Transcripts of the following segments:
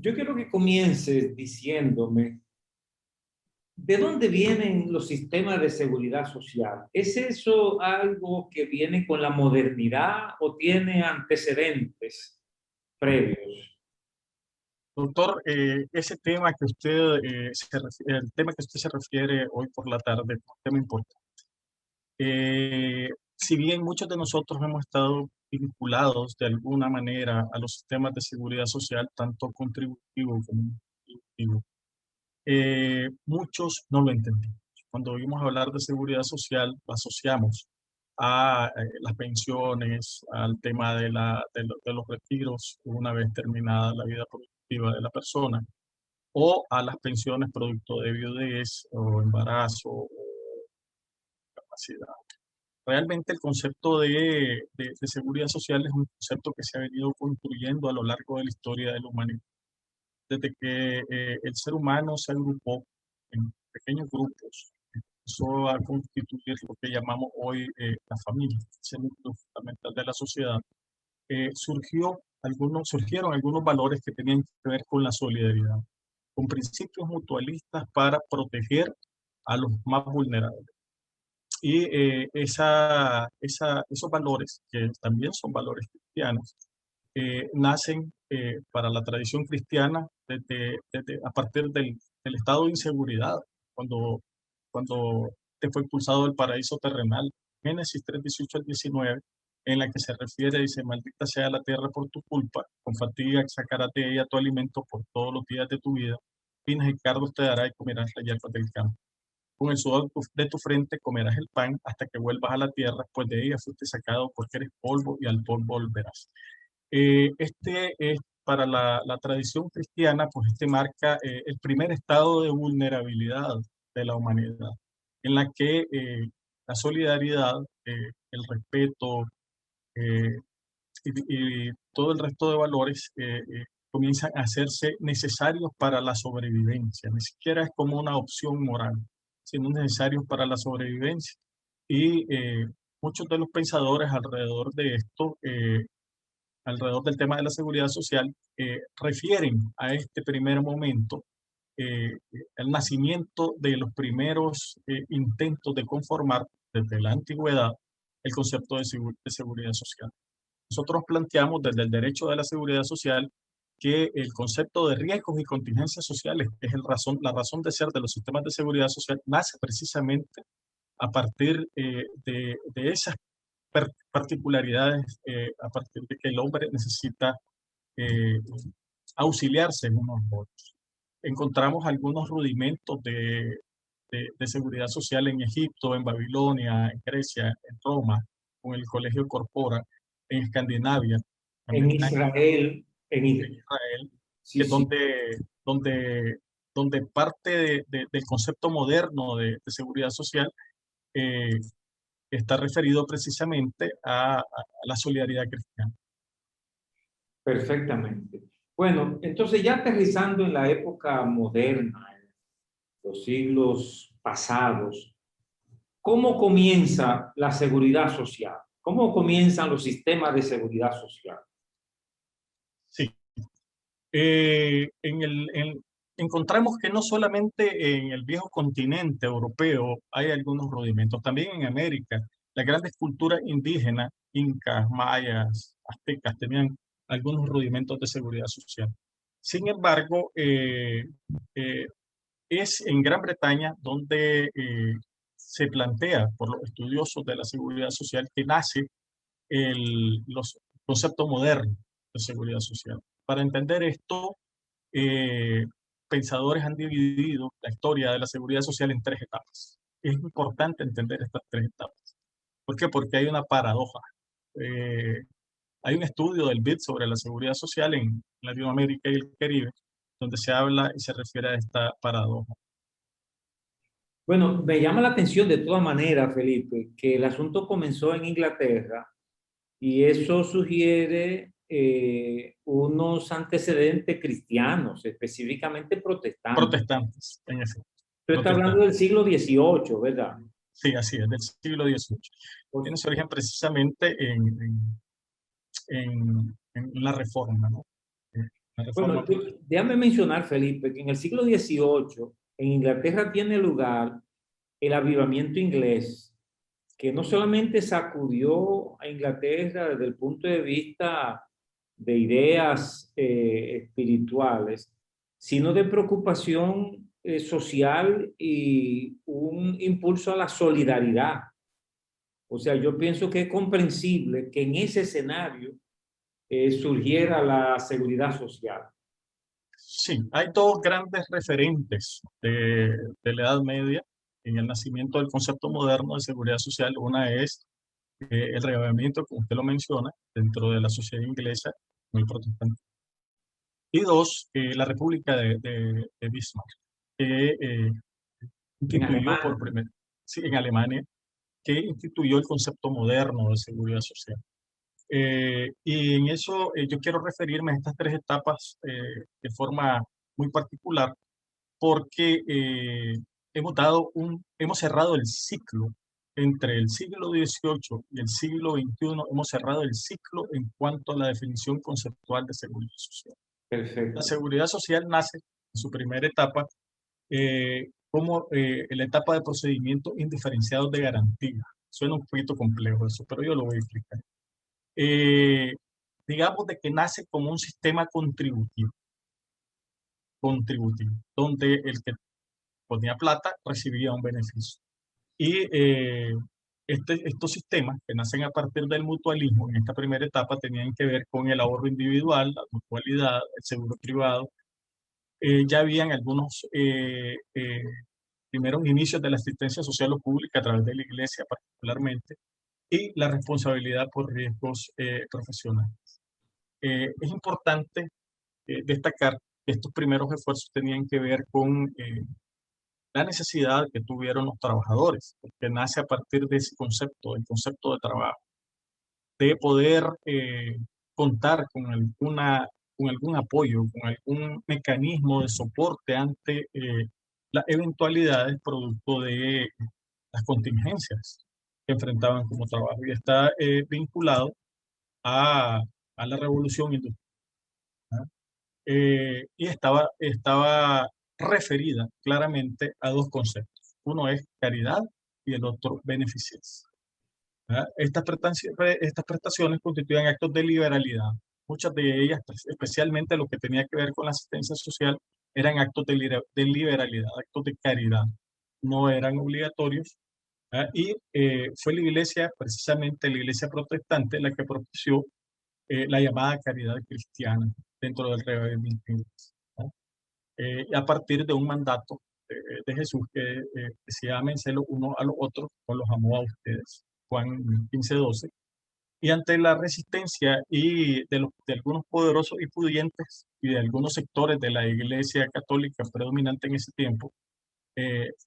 yo quiero que comiences diciéndome, ¿de dónde vienen los sistemas de seguridad social? ¿Es eso algo que viene con la modernidad o tiene antecedentes previos? Doctor, ese tema que usted, el tema que usted se refiere hoy por la tarde es un tema importante. Si bien muchos de nosotros hemos estado vinculados de alguna manera a los sistemas de seguridad social, tanto contributivo como no contributivo, muchos no lo entendemos. Cuando oímos hablar de seguridad social, lo asociamos a las pensiones, al tema de los retiros una vez terminada la vida productiva de la persona, o a las pensiones producto de viudez o embarazo o capacidad. Realmente el concepto de seguridad social es un concepto que se ha venido construyendo a lo largo de la historia de la humanidad. Desde que el ser humano se agrupó en pequeños grupos, empezó a constituir lo que llamamos hoy la familia, ese núcleo fundamental de la sociedad, surgieron algunos valores que tenían que ver con la solidaridad, con principios mutualistas para proteger a los más vulnerables. Y esos valores, que también son valores cristianos, nacen para la tradición cristiana a partir del estado de inseguridad, cuando te fue expulsado del paraíso terrenal. Génesis 3, 18 al 19, en la que se refiere, dice, maldita sea la tierra por tu culpa, con fatiga sacarás de ella tu alimento por todos los días de tu vida, pinas y cardos te dará y comerás las hierbas del campo. Con el sudor de tu frente comerás el pan hasta que vuelvas a la tierra, pues de ella fuiste sacado porque eres polvo y al polvo volverás. Este es para la tradición cristiana, pues este marca el primer estado de vulnerabilidad de la humanidad, en la que la solidaridad, el respeto eh, y todo el resto de valores comienzan a hacerse necesarios para la sobrevivencia. Ni siquiera es como una opción moral, sino necesarios para la sobrevivencia. Y muchos de los pensadores alrededor de esto, alrededor del tema de la seguridad social, refieren a este primer momento, el nacimiento de los primeros intentos de conformar desde la antigüedad el concepto de seguridad social. Nosotros planteamos desde el derecho de la seguridad social que el concepto de riesgos y contingencias sociales, que es la razón de ser de los sistemas de seguridad social, nace precisamente a partir de esas particularidades, a partir de que el hombre necesita eh, auxiliarse en unos otros. Encontramos algunos rudimentos de seguridad social en Egipto, en Babilonia, en Grecia, en Roma, con el Colegio Corpora, en Escandinavia, en En Bretaña, Israel, en Israel, que sí, es sí, donde parte del concepto moderno de seguridad social eh, está referido precisamente a la solidaridad cristiana. perfectamente. Bueno, entonces ya aterrizando en la época moderna, en los siglos pasados, ¿cómo comienza la seguridad social? ¿Cómo comienzan los sistemas de seguridad social? Sí. Encontramos que no solamente en el viejo continente europeo hay algunos rudimentos, también en América. Las grandes culturas indígenas, incas, mayas, aztecas, tenían algunos rudimentos de seguridad social. Sin embargo, eh, es en Gran Bretaña donde se plantea por los estudiosos de la seguridad social que nace los conceptos modernos de seguridad social. Para entender esto, eh, pensadores han dividido la historia de la seguridad social en tres etapas. Es importante entender estas tres etapas. ¿Por qué? Porque hay una paradoja. Eh, Hay un estudio del BID sobre la seguridad social en Latinoamérica y el Caribe, donde se habla y se refiere a esta paradoja. Bueno, me llama la atención de todas maneras, Felipe, que el asunto comenzó en Inglaterra y eso sugiere unos antecedentes cristianos, específicamente protestantes. Protestantes, en efecto. Tú estás hablando del Protestantes. siglo XVIII, ¿verdad? Sí, así es, del siglo XVIII. Tiene su origen precisamente en la Reforma, ¿no? la Bueno, reforma. déjame mencionar, Felipe, que en el siglo XVIII en Inglaterra tiene lugar el avivamiento inglés, que no solamente sacudió a Inglaterra desde el punto de vista de ideas espirituales, sino de preocupación social y un impulso a la solidaridad. O sea, yo pienso que es comprensible que en ese escenario surgiera la seguridad social. Sí, hay dos grandes referentes de la Edad Media en el nacimiento del concepto moderno de seguridad social. Una es el reavivamiento, como usted lo menciona, dentro de la sociedad inglesa, muy protestante. Y dos, la República de Bismarck, que En instituyó por Alemania. primera sí, en Alemania, que instituyó el concepto moderno de seguridad social. Y en eso yo quiero referirme a estas tres etapas de forma muy particular, porque hemos cerrado el ciclo entre el siglo XVIII y el siglo XXI, hemos cerrado el ciclo en cuanto a la definición conceptual de seguridad social. La Perfecto. seguridad social nace en su primera etapa como la etapa de procedimientos indiferenciados de garantía. Suena un poquito complejo eso, pero yo lo voy a explicar. Eh, digamos de que nace como un sistema contributivo, donde el que ponía plata recibía un beneficio. Y estos sistemas que nacen a partir del mutualismo en esta primera etapa tenían que ver con el ahorro individual, la mutualidad, el seguro privado. Ya habían algunos primeros inicios de la asistencia social o pública a través de la iglesia particularmente, y la responsabilidad por riesgos profesionales. Es importante destacar que estos primeros esfuerzos tenían que ver con la necesidad que tuvieron los trabajadores, que nace a partir de ese concepto, el concepto de trabajo, de poder contar con algún apoyo, con algún mecanismo de soporte ante las eventualidades producto de las contingencias que enfrentaban como trabajo. Y está vinculado a la revolución industrial. Y estaba referida claramente a dos conceptos. Uno es caridad y el otro beneficencia. ¿Verdad? Estas prestaciones constituían actos de liberalidad. Muchas de ellas, especialmente lo que tenía que ver con la asistencia social, eran actos de liberalidad, actos de caridad. No eran obligatorios. ¿Verdad? Y fue la iglesia, precisamente la iglesia protestante, la que propició la llamada caridad cristiana dentro del reino, ¿no? A partir de un mandato de Jesús que decía, ámense los unos a los otros, o los amó a ustedes, Juan 15:12. Y ante la resistencia de algunos poderosos y pudientes y de algunos sectores de la iglesia católica predominante en ese tiempo,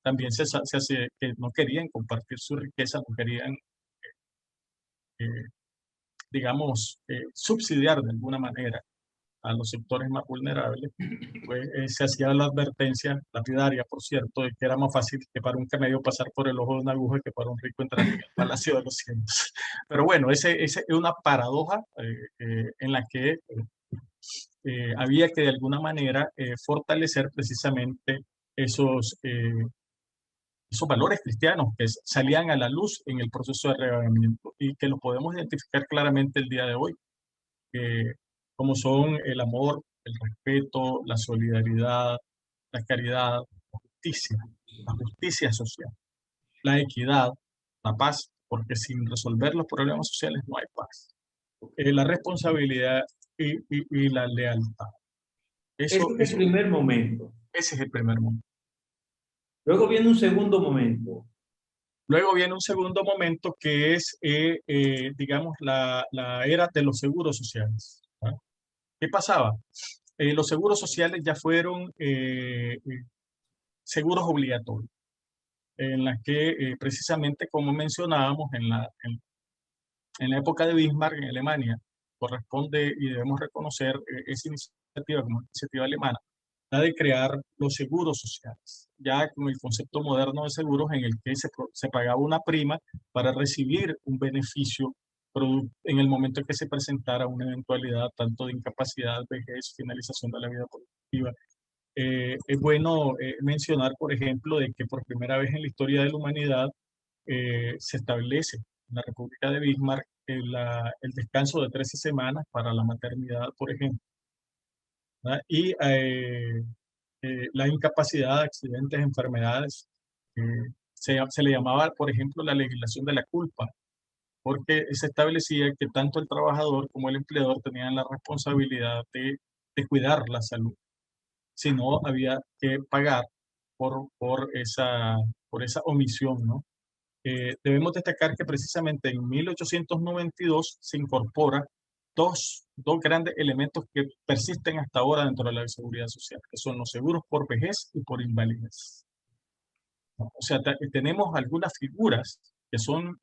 también se hace que no querían compartir su riqueza, no querían, eh, digamos, subsidiar de alguna manera a los sectores más vulnerables, pues se hacía la advertencia lapidaria, por cierto, de que era más fácil que para un camello pasar por el ojo de una aguja que para un rico entrar en el palacio de los cielos. Pero bueno, ese es una paradoja en la que había que de alguna manera fortalecer precisamente esos, esos valores cristianos que salían a la luz en el proceso de reavivamiento y que los podemos identificar claramente el día de hoy, como son el amor, el respeto, la solidaridad, la caridad, la justicia social, la equidad, la paz, porque sin resolver los problemas sociales no hay paz, la responsabilidad y la lealtad. Ese Eso, es el eso, primer momento. ese es el primer momento. Luego viene un segundo momento. Luego viene un segundo momento que es, digamos, la era de los seguros sociales. ¿Ah? ¿Qué pasaba? Los seguros sociales ya fueron seguros obligatorios, en las que precisamente como mencionábamos en la época de Bismarck en Alemania, corresponde y debemos reconocer esa iniciativa como iniciativa alemana, la de crear los seguros sociales, ya con el concepto moderno de seguros en el que se pagaba una prima para recibir un beneficio en el momento en que se presentara una eventualidad tanto de incapacidad, vejez, finalización de la vida productiva. Es bueno mencionar, por ejemplo, de que por primera vez en la historia de la humanidad se establece en la República de Bismarck el descanso de 13 semanas para la maternidad, por ejemplo, ¿verdad? Y la incapacidad, accidentes, enfermedades, eh, se le llamaba, por ejemplo, la legislación de la culpa, porque se establecía que tanto el trabajador como el empleador tenían la responsabilidad de cuidar la salud. Si no, había que pagar por esa omisión, ¿no? Debemos destacar que precisamente en 1892 se incorpora dos grandes elementos que persisten hasta ahora dentro de la seguridad social, que son los seguros por vejez y por invalidez. ¿No? O sea, tenemos algunas figuras que son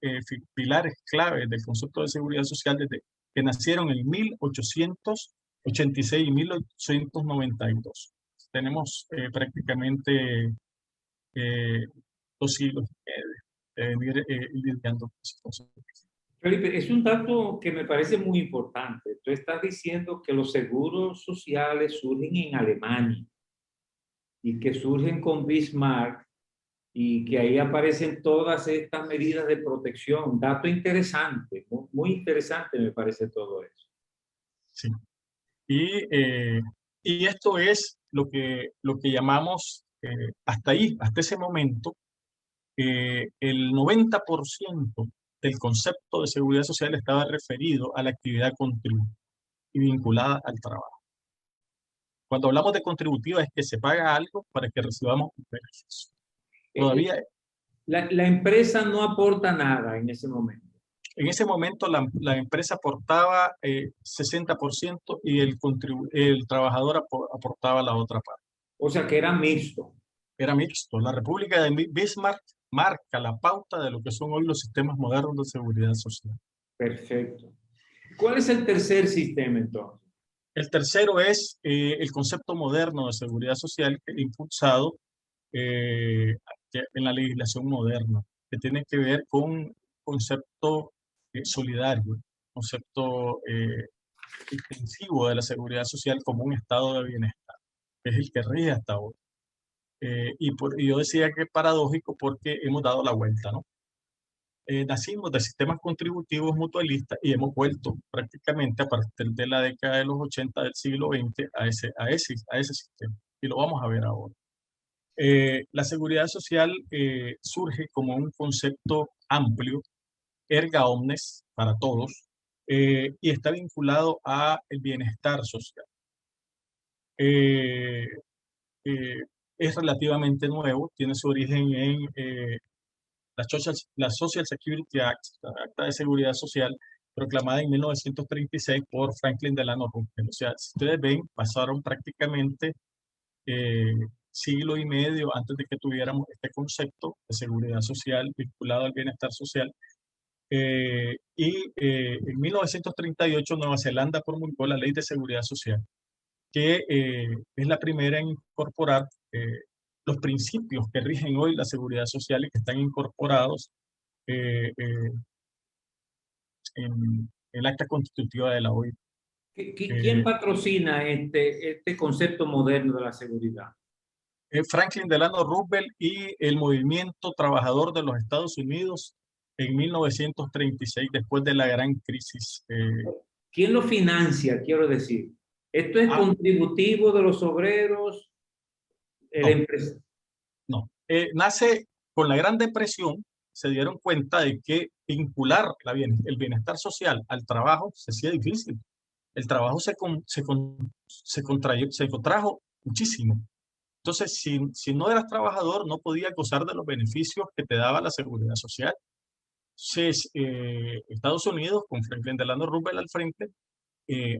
pilares claves del concepto de seguridad social desde que nacieron en 1886 y 1892. Tenemos prácticamente 2 siglos de venir lidiando con esas cosas. Felipe, es un dato que me parece muy importante. Tú estás diciendo que los seguros sociales surgen en Alemania y que surgen con Bismarck y que ahí aparecen todas estas medidas de protección. Dato interesante, muy interesante me parece todo eso. Sí. Y esto es lo que llamamos, hasta ese momento, el 90% del concepto de seguridad social estaba referido a la actividad contributiva y vinculada al trabajo. Cuando hablamos de contributiva es que se paga algo para que recibamos un beneficio. Todavía La empresa no aporta nada en ese momento. en ese momento la empresa aportaba 60% y el trabajador aportaba la otra parte. O sea que era mixto. Era mixto. La República de Bismarck marca la pauta de lo que son hoy los sistemas modernos de seguridad social. Perfecto. ¿Cuál es el tercer sistema entonces? El tercero es el concepto moderno de seguridad social impulsado eh, en la legislación moderna, que tiene que ver con un concepto solidario, concepto extensivo de la seguridad social como un estado de bienestar, que es el que rige hasta ahora. Y yo decía que es paradójico porque hemos dado la vuelta, ¿no? Nacimos de sistemas contributivos mutualistas y hemos vuelto prácticamente a partir de la década de los 80 del siglo XX a ese sistema. Y lo vamos a ver ahora. La seguridad social surge como un concepto amplio, erga omnes, para todos, y está vinculado a el bienestar social. Eh, eh, es relativamente nuevo, tiene su origen en la Social Security Act, la Acta de Seguridad Social, proclamada en 1936 por Franklin Delano Roosevelt. O sea, si ustedes ven, pasaron prácticamente eh, siglo y medio antes de que tuviéramos este concepto de seguridad social vinculado al bienestar social. En 1938 Nueva Zelanda promulgó la Ley de Seguridad Social, que es la primera en incorporar los principios que rigen hoy la seguridad social y que están incorporados en el acta constitutiva de la OIT. ¿Quién patrocina este concepto moderno de la seguridad? Franklin Delano Roosevelt y el movimiento trabajador de los Estados Unidos en 1936, después de la gran crisis. ¿Quién lo financia, quiero decir? ¿Esto es contributivo de los obreros? No. Nace con la Gran Depresión, se dieron cuenta de que vincular el bienestar social al trabajo se hacía difícil. El trabajo se contrajo muchísimo. Entonces, si no eras trabajador, no podías gozar de los beneficios que te daba la seguridad social. Entonces, Estados Unidos, con Franklin Delano Roosevelt al frente,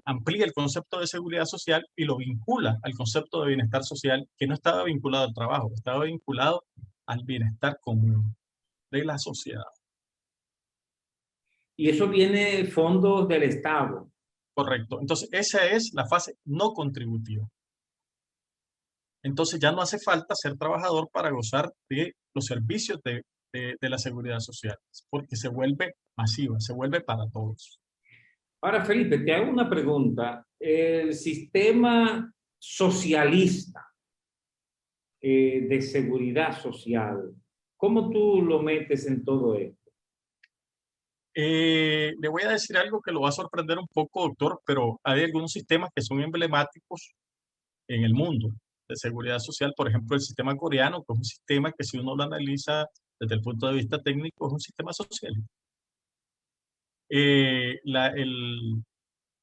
amplía el concepto de seguridad social y lo vincula al concepto de bienestar social, que no estaba vinculado al trabajo, estaba vinculado al bienestar común de la sociedad. Y eso viene fondos del Estado. Correcto. Entonces, esa es la fase no contributiva. Entonces, ya no hace falta ser trabajador para gozar de los servicios de de la seguridad social, porque se vuelve masiva, se vuelve para todos. Ahora, Felipe, te hago una pregunta. El sistema socialista de seguridad social, ¿cómo tú lo metes en todo esto? Le voy a decir algo que lo va a sorprender un poco, doctor, pero hay algunos sistemas que son emblemáticos en el mundo de seguridad social. Por ejemplo, el sistema coreano, que es un sistema que si uno lo analiza desde el punto de vista técnico, es un sistema social. El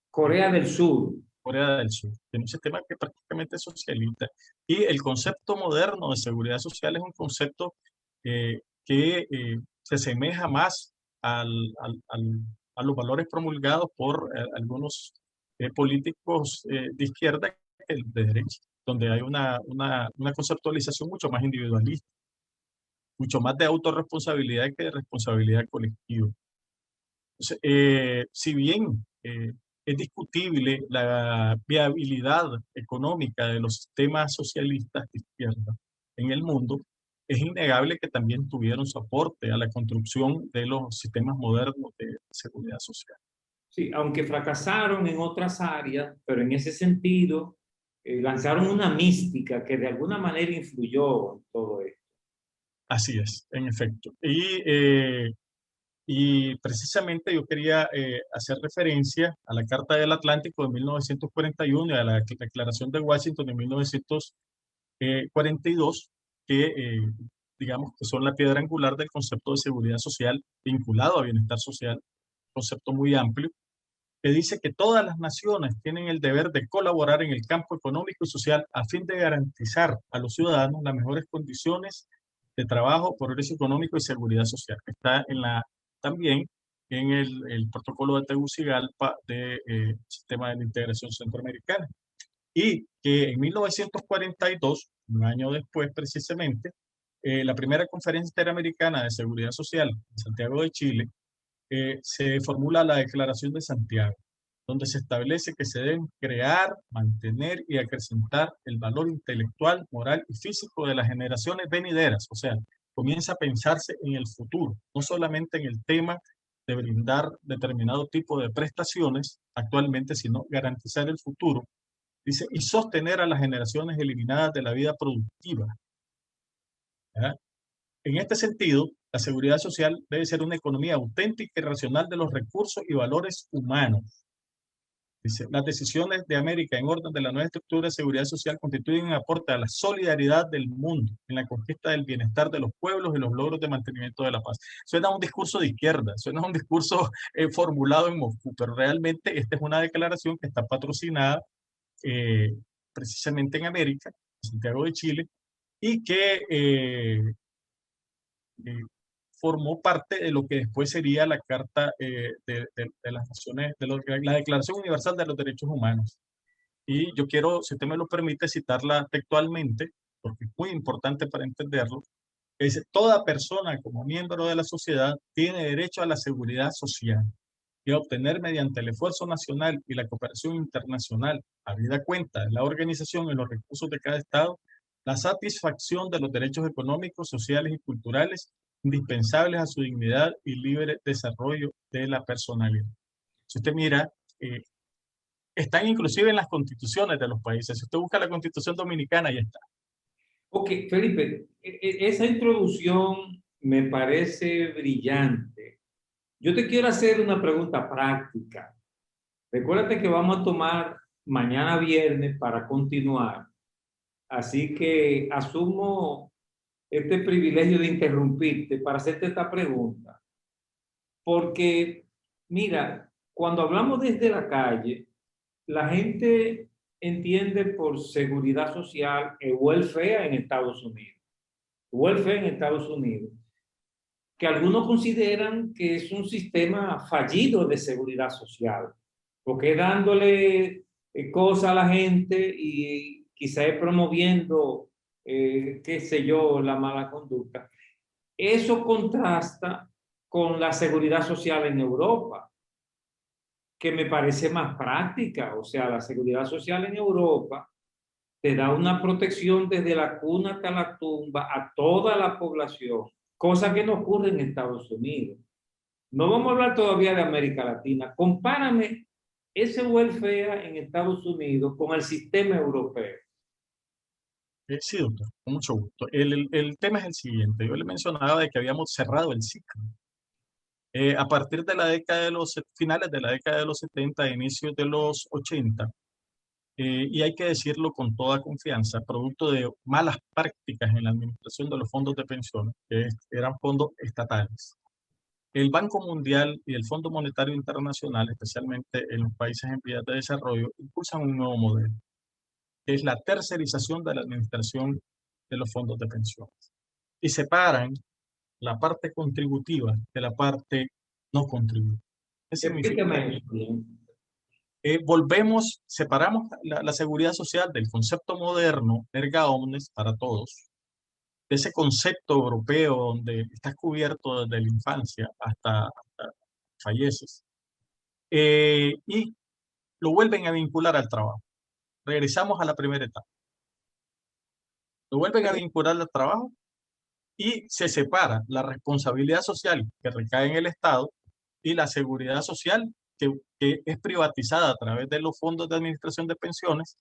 Corea del Sur. Corea del Sur tiene un sistema que prácticamente es socialista. Y el concepto moderno de seguridad social es un concepto que se asemeja más a los valores promulgados por algunos políticos de izquierda que de derecha, donde hay una conceptualización mucho más individualista, mucho más de autorresponsabilidad que de responsabilidad colectiva. Entonces, si bien es discutible la viabilidad económica de los sistemas socialistas de izquierda en el mundo, es innegable que también tuvieron su aporte a la construcción de los sistemas modernos de seguridad social. Sí, aunque fracasaron en otras áreas, pero en ese sentido lanzaron una mística que de alguna manera influyó en todo esto. Así es, en efecto. Y precisamente yo quería hacer referencia a la Carta del Atlántico de 1941 y a la Declaración de Washington de 1942, que digamos que son la piedra angular del concepto de seguridad social vinculado a bienestar social, concepto muy amplio, que dice que todas las naciones tienen el deber de colaborar en el campo económico y social a fin de garantizar a los ciudadanos las mejores condiciones de trabajo, progreso económico y seguridad social. Está también en el protocolo de Tegucigalpa del Sistema de Integración Centroamericana. Y que en 1942, un año después precisamente, la primera conferencia interamericana de seguridad social en Santiago de Chile, se formula la Declaración de Santiago, donde se establece que se deben crear, mantener y acrecentar el valor intelectual, moral y físico de las generaciones venideras. O sea, comienza a pensarse en el futuro, no solamente en el tema de brindar determinado tipo de prestaciones actualmente, sino garantizar el futuro. Dice, y sostener a las generaciones eliminadas de la vida productiva. ¿Verdad? En este sentido, la seguridad social debe ser una economía auténtica y racional de los recursos y valores humanos. Dice, las decisiones de América en orden de la nueva estructura de seguridad social constituyen un aporte a la solidaridad del mundo en la conquista del bienestar de los pueblos y los logros de mantenimiento de la paz. Suena a un discurso de izquierda, suena a un discurso formulado en Moscú, pero realmente esta es una declaración que está patrocinada eh, precisamente en América, en Santiago de Chile, y que eh, formó parte de lo que después sería la Carta de las Naciones, la Declaración Universal de los Derechos Humanos. Y yo quiero, si usted me lo permite, citarla textualmente, porque es muy importante para entenderlo, que dice, toda persona como miembro de la sociedad tiene derecho a la seguridad social y a obtener mediante el esfuerzo nacional y la cooperación internacional, habida cuenta de la organización y los recursos de cada Estado, la satisfacción de los derechos económicos, sociales y culturales indispensables a su dignidad y libre desarrollo de la personalidad. Si usted mira, eh, están inclusive en las constituciones de los países. Si usted busca la constitución dominicana, ya está. Ok, Felipe, esa introducción me parece brillante. Yo te quiero hacer una pregunta práctica. Recuérdate que vamos a tomar mañana viernes para continuar. Así que asumo este privilegio de interrumpirte para hacerte esta pregunta. Porque, mira, cuando hablamos desde la calle, la gente entiende por seguridad social el welfare en Estados Unidos. Welfare en Estados Unidos, que algunos consideran que es un sistema fallido de seguridad social, porque es dándole cosas a la gente y quizá es promoviendo, qué sé yo, la mala conducta. Eso contrasta con la seguridad social en Europa, que me parece más práctica. O sea, la seguridad social en Europa te da una protección desde la cuna hasta la tumba a toda la población cosa que no ocurre en Estados Unidos. No vamos a hablar todavía de América Latina. Compárame ese welfare en Estados Unidos con el sistema europeo. Sí, doctor, con mucho gusto. El tema es el siguiente. Yo le mencionaba de que habíamos cerrado el ciclo. A partir de la década de los finales de la década de los 70, inicios de los 80, y hay que decirlo con toda confianza, producto de malas prácticas en la administración de los fondos de pensiones, que eran fondos estatales. El Banco Mundial y el Fondo Monetario Internacional, especialmente en los países en vías de desarrollo, impulsan un nuevo modelo, que es la tercerización de la administración de los fondos de pensiones. Y separan la parte contributiva de la parte no contributiva. ¿Qué significa Explícame eso esto? bien. Separamos la seguridad social del concepto moderno, erga omnes, para todos, de ese concepto europeo donde estás cubierto desde la infancia hasta falleces, y lo vuelven a vincular al trabajo. Regresamos a la primera etapa. Lo vuelven a vincular al trabajo y se separa la responsabilidad social que recae en el Estado y la seguridad social que es privatizada a través de los fondos de administración de pensiones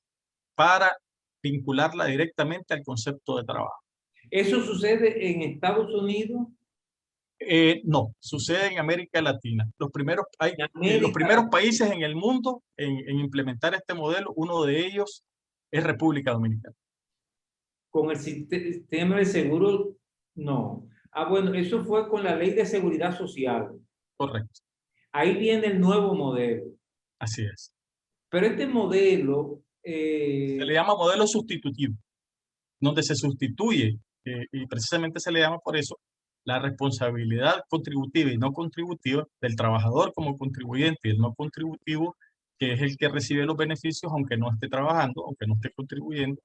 para vincularla directamente al concepto de trabajo. ¿Eso sucede en Estados Unidos? No, sucede en América Latina. En Los América primeros Latina, países en el mundo en implementar este modelo, uno de ellos es República Dominicana. con el sistema de seguro, no. Ah, bueno, eso fue con la ley de seguridad social. Correcto, Ahí viene el nuevo modelo. así es. Pero este modelo, Se le llama modelo sustitutivo, donde se sustituye, y precisamente se le llama por eso, la responsabilidad contributiva y no contributiva del trabajador como contribuyente y el no contributivo, que es el que recibe los beneficios aunque no esté trabajando, aunque no esté contribuyendo.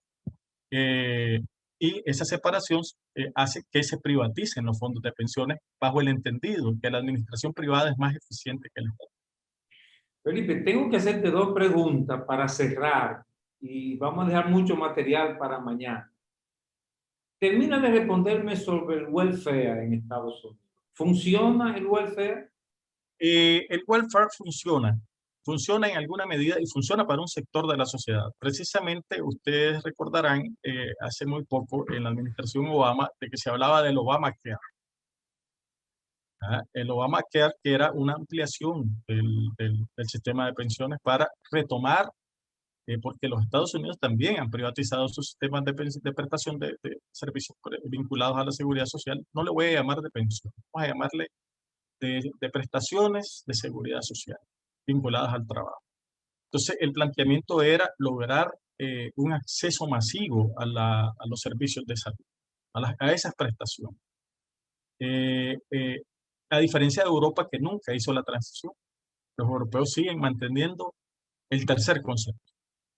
eh, y esa separación hace que se privaticen los fondos de pensiones bajo el entendido que la administración privada es más eficiente que el Estado. Felipe, tengo que hacerte dos preguntas para cerrar y vamos a dejar mucho material para mañana. Termina de responderme sobre el welfare en Estados Unidos. ¿Funciona el welfare? El welfare funciona en alguna medida y funciona para un sector de la sociedad. Precisamente ustedes recordarán hace muy poco en la administración Obama de que se hablaba del Obamacare. ¿Ah? El Obamacare, que era una ampliación del sistema de pensiones para retomar, porque los Estados Unidos también han privatizado sus sistemas de prestación de servicios vinculados a la seguridad social. No le voy a llamar de pensión, vamos a llamarle de prestaciones de seguridad social vinculadas al trabajo. Entonces, el planteamiento era lograr un acceso masivo a los servicios de salud, a esas prestaciones. Eh, eh, a diferencia de Europa, que nunca hizo la transición, los europeos siguen manteniendo el tercer concepto,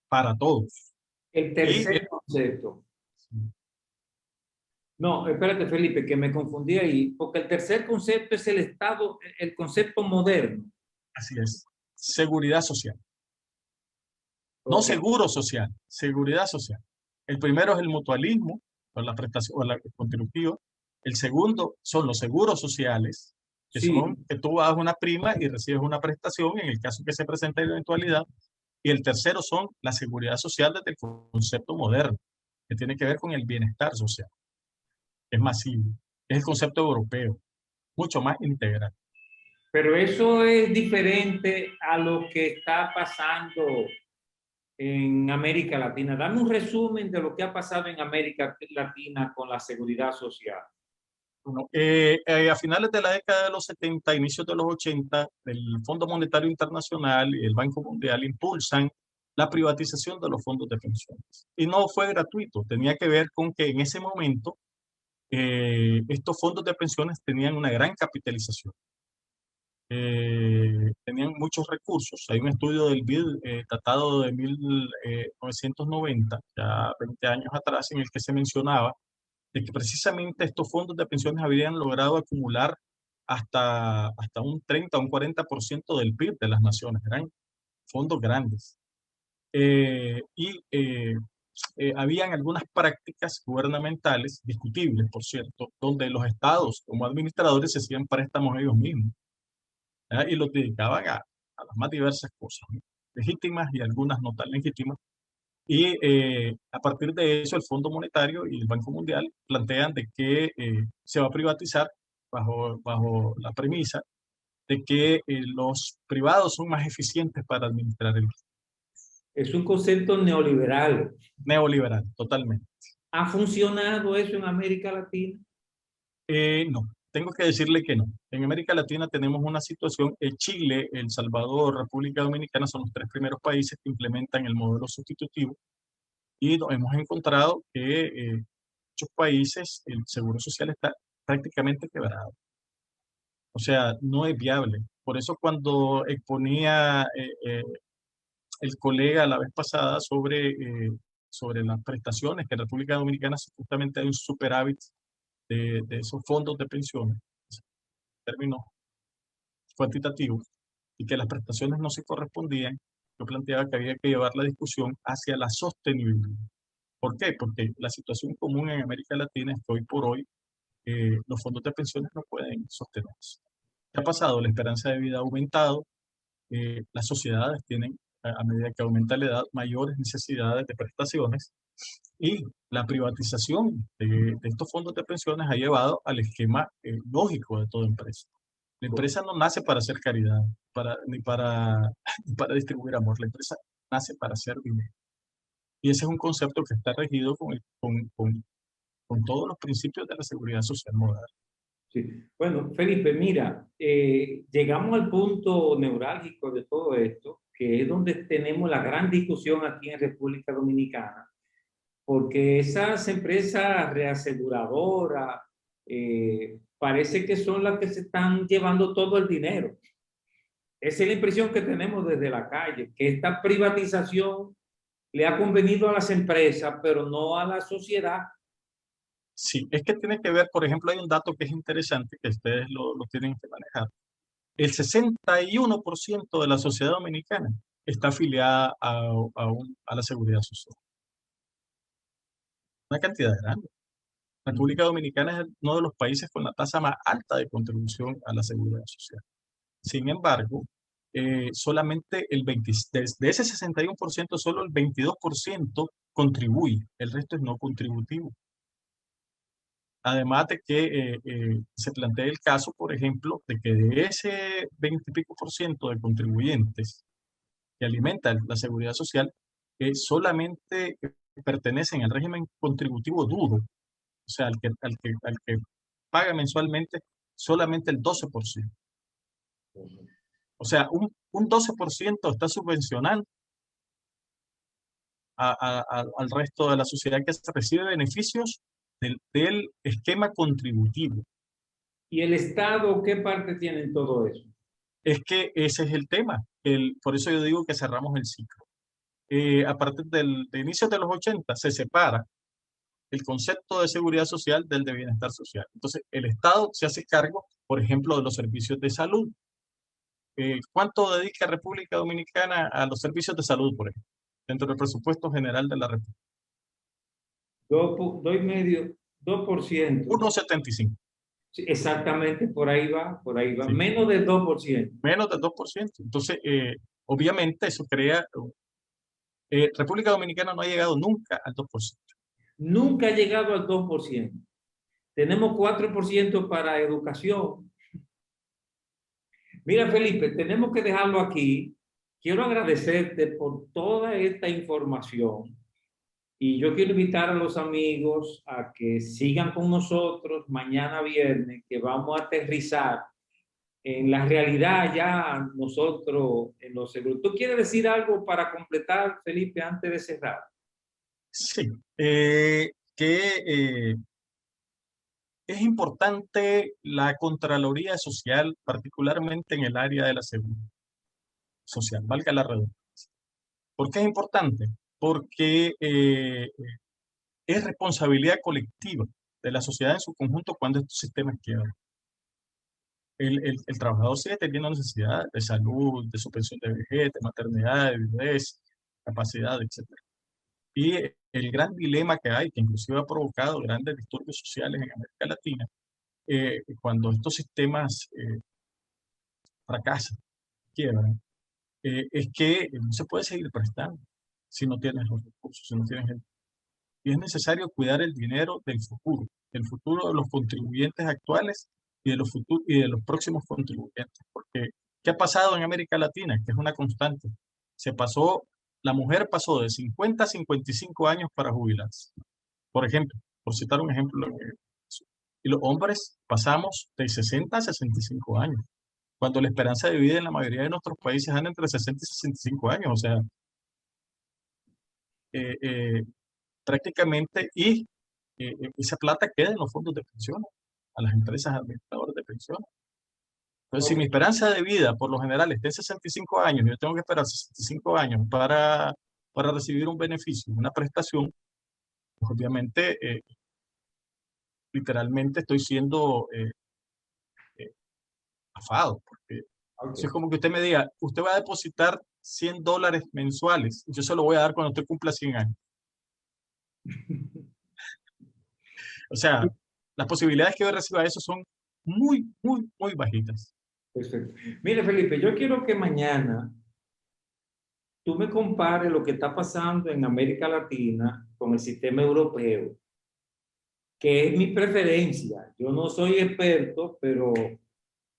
para todos. El Y tercer concepto. No, espérate, Felipe, que me confundí ahí, porque el tercer concepto es el Estado, el concepto moderno. así es, seguridad social. No Ok. seguro social, seguridad social. El primero es el mutualismo, o la prestación, o la contributiva. El segundo son los seguros sociales, que son Sí, que tú das una prima y recibes una prestación en el caso que se presente la eventualidad. Y el tercero son la seguridad social desde el concepto moderno, que tiene que ver con el bienestar social, que es masivo. Es el concepto europeo, mucho más integral. pero eso es diferente a lo que está pasando en América Latina. Dame un resumen de lo que ha pasado en América Latina con la seguridad social. Bueno, a finales de la década de los 70, inicios de los 80, el Fondo Monetario Internacional y el Banco Mundial impulsan la privatización de los fondos de pensiones. Y no fue gratuito, tenía que ver con que en ese momento estos fondos de pensiones tenían una gran capitalización, tenían muchos recursos. Hay un estudio del BID datado de 1990, ya 20 años atrás, en el que se mencionaba de que precisamente estos fondos de pensiones habían logrado acumular hasta un 30 o un 40% del PIB de las naciones. Eran fondos grandes. Y habían algunas prácticas gubernamentales, discutibles, por cierto, donde los estados como administradores se hacían préstamos ellos mismos, ¿verdad? Y los dedicaban a las más diversas cosas, ¿no? Legítimas y algunas no tan legítimas. Y a partir de eso, el Fondo Monetario y el Banco Mundial plantean de que se va a privatizar bajo la premisa de que los privados son más eficientes para administrar el Es un concepto neoliberal. neoliberal, totalmente. ¿Ha funcionado eso en América Latina? No, tengo que decirle que no. En América Latina tenemos una situación, Chile, El Salvador, República Dominicana son los tres primeros países que implementan el modelo sustitutivo y nos hemos encontrado que muchos países el seguro social está prácticamente quebrado. O sea, no es viable. Por eso cuando exponía el colega la vez pasada sobre las prestaciones, que en República Dominicana justamente hay un superávit de esos fondos de pensiones, en términos cuantitativos, y que las prestaciones no se correspondían, yo planteaba que había que llevar la discusión hacia la sostenibilidad. ¿Por qué? Porque la situación común en América Latina es que hoy por hoy los fondos de pensiones no pueden sostenerse. ¿Qué ha pasado? La esperanza de vida ha aumentado, las sociedades tienen, a medida que aumenta la edad, mayores necesidades de prestaciones y la privatización de estos fondos de pensiones ha llevado al esquema lógico de toda empresa. La empresa no nace para hacer caridad, ni para distribuir amor. La empresa nace para hacer dinero. Y ese es un concepto que está regido con todos los principios de la seguridad social moderna. Sí. Bueno, Felipe, mira, llegamos al punto neurálgico de todo esto, que es donde tenemos la gran discusión aquí en República Dominicana, porque esas empresas reaseguradoras parece que son las que se están llevando todo el dinero. Esa es la impresión que tenemos desde la calle, que esta privatización le ha convenido a las empresas, pero no a la sociedad. Sí, es que tiene que ver, por ejemplo, hay un dato que es interesante que ustedes lo tienen que manejar. El 61% de la sociedad dominicana está afiliada a la seguridad social. Una cantidad grande. La República Dominicana es uno de los países con la tasa más alta de contribución a la seguridad social. Sin embargo, solamente de ese 61%, solo el 22% contribuye, el resto es no contributivo. Además de que se plantea el caso, por ejemplo, de que de ese 20 y pico por ciento de contribuyentes que alimentan la seguridad social, solamente pertenecen al régimen contributivo duro, o sea, al que paga mensualmente solamente el 12%. O sea, un 12% está subvencionando al resto de la sociedad que recibe beneficios del esquema contributivo. ¿Y el Estado qué parte tiene en todo eso? Es que ese es el tema. Por eso yo digo que cerramos el ciclo. A partir de inicios de los 80 se separa el concepto de seguridad social del de bienestar social. Entonces, el Estado se hace cargo, por ejemplo, de los servicios de salud. ¿Cuánto dedica República Dominicana a los servicios de salud, por ejemplo, dentro del presupuesto general de la República? 2,5%. 2%. 1,75. Sí, exactamente, por ahí va, por ahí va. Sí. Menos del 2%. Menos del 2%. Entonces, obviamente eso crea... República Dominicana no ha llegado nunca al 2%. Nunca ha llegado al 2%. Tenemos 4% para educación. Mira, Felipe, tenemos que dejarlo aquí. Quiero agradecerte por toda esta información y yo quiero invitar a los amigos a que sigan con nosotros mañana viernes, que vamos a aterrizar en la realidad ya nosotros en los seguros. ¿Tú quieres decir algo para completar, Felipe, antes de cerrar? Sí, es importante la Contraloría Social, particularmente en el área de la seguridad social, valga la redundancia. ¿Por qué es importante? Porque es responsabilidad colectiva de la sociedad en su conjunto cuando estos sistemas quiebran. El trabajador sigue teniendo necesidad de salud, de su pensión de vejez, de maternidad, de viudez, capacidad, etc. Y el gran dilema que hay, que inclusive ha provocado grandes disturbios sociales en América Latina, cuando estos sistemas fracasan, quiebran, es que no se puede seguir prestando si no tienes los recursos, si no tienes el... Y es necesario cuidar el dinero del futuro de los contribuyentes actuales y de los futuros y de los próximos contribuyentes. Porque, ¿qué ha pasado en América Latina? Que es una constante. La mujer pasó de 50 a 55 años para jubilarse. Por ejemplo, por citar un ejemplo. Y los hombres pasamos de 60 a 65 años, cuando la esperanza de vida en la mayoría de nuestros países anda entre 60 y 65 años. O sea, eh, eh, prácticamente, esa plata queda en los fondos de pensiones, a las empresas administradoras de pensiones. Entonces, si mi esperanza de vida, por lo general, está en 65 años, y yo tengo que esperar 65 años para recibir un beneficio, una prestación, pues obviamente, literalmente estoy siendo eh, afado, porque Ok. es como que usted me diga, usted va a depositar $100 mensuales, y yo se lo voy a dar cuando usted cumpla 100 años. O sea, las posibilidades que yo reciba eso son muy, muy, muy bajitas. Perfecto. Mire, Felipe, yo quiero que mañana tú me compares lo que está pasando en América Latina con el sistema europeo, que es mi preferencia. Yo no soy experto, pero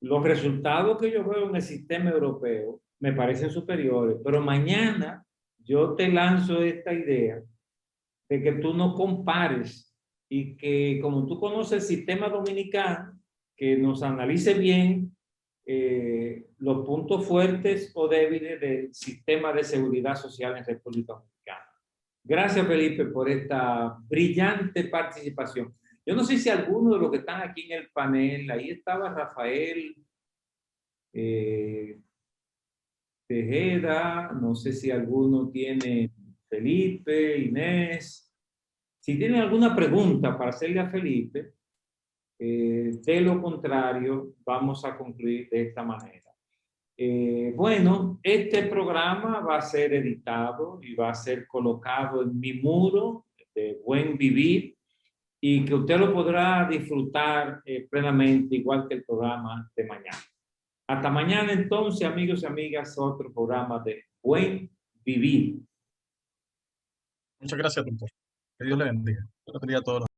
los resultados que yo veo en el sistema europeo me parecen superiores. Pero mañana yo te lanzo esta idea de que tú no compares y que como tú conoces el sistema dominicano, que nos analice bien los puntos fuertes o débiles del sistema de seguridad social en República Dominicana. Gracias, Felipe, por esta brillante participación. Yo no sé si alguno de los que están aquí en el panel, ahí estaba Rafael Tejeda, no sé si alguno tiene Felipe, Inés. Si tienen alguna pregunta para hacerle a Felipe, de lo contrario, vamos a concluir de esta manera. Bueno, este programa va a ser editado y va a ser colocado en mi muro de Buen Vivir y que usted lo podrá disfrutar plenamente, igual que el programa de mañana. Hasta mañana entonces, amigos y amigas, otro programa de Buen Vivir. Muchas gracias, doctor. Que Dios le bendiga. Yo le bendiga a todos.